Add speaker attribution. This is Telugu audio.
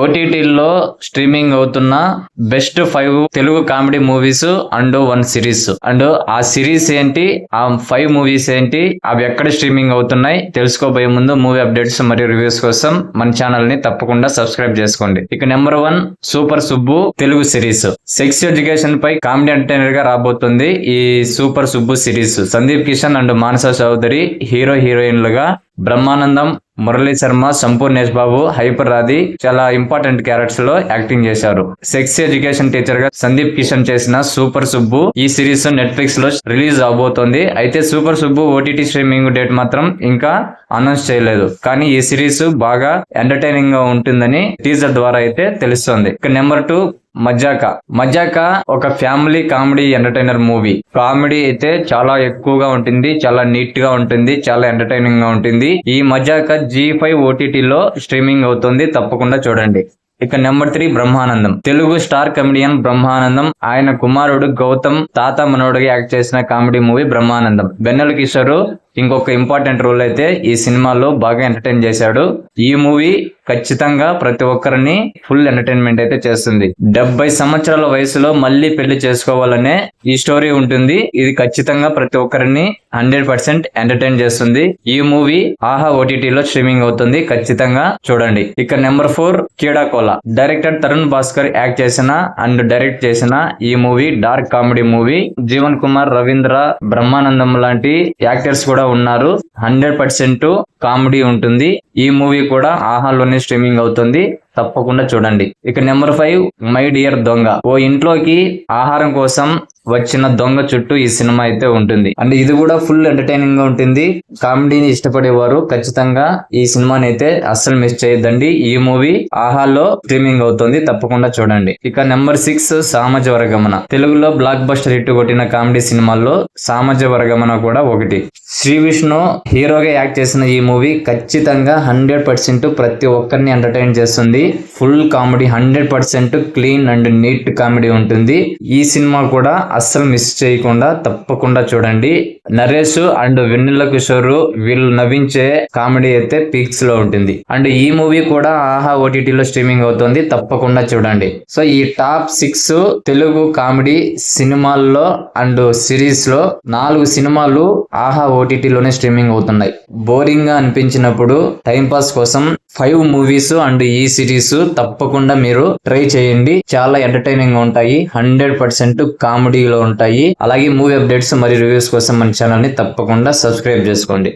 Speaker 1: ఓటీటీలో స్ట్రీమింగ్ అవుతున్న best 5 Telugu comedy movies and 1 series and ఆ సిరీస్ ఏంటి, ఆ 5 మూవీస్ ఏంటి, అవి ఎక్కడ స్ట్రీమింగ్ అవుతున్నాయి తెలుసుకోబోయే ముందు మూవీ అప్డేట్స్ మరియు రివ్యూస్ కోసం మన ఛానల్ ని తప్పకుండా సబ్స్క్రైబ్ చేసుకోండి. ఇక number 1 super Subbu Telugu series. Sex education పై కామెడీ ఎంటర్టైనర్ గా రాబోతుంది ఈ super Subbu series. Sandeep Kishan and Manasa Chowdary హీరోయిన్లుగా, బ్రహ్మానందం, మురళీ శర్మ, సంపూర్ణేష్ బాబు, హైపర్ రాధి చాలా ఇంపార్టెంట్ క్యారెక్టర్స్ లో యాక్టింగ్ చేశారు. సెక్స్ ఎడ్యుకేషన్ టీచర్ గా సందీప్ కిషన్ చేసిన సూపర్ సుబ్బు ఈ సిరీస్ నెట్ఫ్లిక్స్ లో రిలీజ్ అవబోతోంది. అయితే super Subbu OTT streaming date మాత్రం ఇంకా అనౌన్స్ చేయలేదు. కానీ ఈ సిరీస్ బాగా ఎంటర్టైనింగ్ గా ఉంటుందని టీజర్ ద్వారా అయితే తెలుస్తోంది. ఇక నెంబర్ 2 మజాక ఒక family comedy entertainer movie. Comedy అయితే చాలా ఎక్కువగా ఉంటుంది, చాలా నీట్ గా ఉంటుంది, చాలా ఎంటర్టైనింగ్ గా ఉంటుంది. ఈ మజాక G5 ఓటీటీలో స్ట్రీమింగ్ అవుతుంది, తప్పకుండా చూడండి. ఇక number 3 Brahmanandam. Telugu star comedian Brahmanandam, ఆయన కుమారుడు గౌతమ్ తాత మనోడిగా యాక్ట్ చేసిన కామెడీ మూవీ బ్రహ్మానందం. వెన్నెల కిషోర్ ఇంకొక ఇంపార్టెంట్ రోల్ అయితే ఈ సినిమాలో బాగా ఎంటర్టైన్ చేశాడు. ఈ మూవీ ఖచ్చితంగా ప్రతి ఒక్కరిని ఫుల్ ఎంటర్టైన్మెంట్ అయితే చేస్తుంది. 70 సంవత్సరాల వయసులో మళ్ళీ పెళ్లి చేసుకోవాలనే ఈ స్టోరీ ఉంటుంది. ఇది ఖచ్చితంగా ప్రతి ఒక్కరిని 100% ఎంటర్టైన్ చేస్తుంది. ఈ మూవీ ఆహా ఓటీటీలో స్ట్రీమింగ్ అవుతుంది, ఖచ్చితంగా చూడండి. ఇక number 4 Keedaa Cola. Director Tarun Bhaskar act చేసిన అండ్ డైరెక్ట్ చేసిన ఈ movie dark comedy movie. Jeevan Kumar, Ravindra, Brahmanandam లాంటి యాక్టర్స్ కూడా ఉన్నారు. 100% కామెడీ ఉంటుంది. ఈ మూవీ కూడా ఆహాలోనే స్ట్రీమింగ్ అవుతుంది, తప్పకుండా చూడండి. ఇక నెంబర్ 5 మై డియర్ దొంగ. ఓ ఇంట్లోకి ఆహారం కోసం వచ్చిన దొంగ చుట్టూ ఈ సినిమా అయితే ఉంటుంది. అండ్ ఇది కూడా ఫుల్ ఎంటర్టైనింగ్ గా ఉంటుంది. కామెడీని ఇష్టపడేవారు ఖచ్చితంగా ఈ సినిమాని అయితే అస్సలు మిస్ చేయొద్దండి. ఈ మూవీ ఆహాలో స్ట్రీమింగ్ అవుతుంది, తప్పకుండా చూడండి. ఇక నెంబర్ 6 సామాజ వర్గమన. తెలుగులో బ్లాక్ బస్టర్ హిట్ కొట్టిన కామెడీ సినిమాల్లో సామాజ వర్గమన కూడా ఒకటి. శ్రీ విష్ణు హీరోగా యాక్ట్ చేసిన ఈ మూవీ ఖచ్చితంగా 100% ప్రతి ఒక్కరిని ఎంటర్టైన్ చేస్తుంది. Full comedy, 100% clean and neat comedy ఉంటుంది. ఈ సినిమా కూడా అస్సలు మిస్ చేయకుండా తప్పకుండా చూడండి. నరేష్ అండ్ వెన్నెల కిషోర్ వీళ్ళు నవ్వించే కామెడీ అయితే పీక్స్ లో ఉంటుంది. అండ్ ఈ మూవీ కూడా ఆహా ఓటీటీలో స్ట్రీమింగ్ అవుతుంది, తప్పకుండా చూడండి. సో ఈ టాప్ 6 తెలుగు కామెడీ సినిమాల్లో అండ్ సిరీస్ లో 4 సినిమాలు ఆహా ఓటీటీలోనే స్ట్రీమింగ్ అవుతున్నాయి. బోరింగ్ గా అనిపించినప్పుడు టైం పాస్ కోసం 5 మూవీస్ అండ్ ఈ సిరీస్ తప్పకుండా మీరు ట్రై చేయండి. చాలా ఎంటర్టైనింగ్ గా ఉంటాయి, 100% కామెడీలో ఉంటాయి. అలాగే మూవీ అప్డేట్స్ మరియు రివ్యూస్ కోసం మన ఛానల్ ని తప్పకుండా సబ్స్క్రైబ్ చేసుకోండి.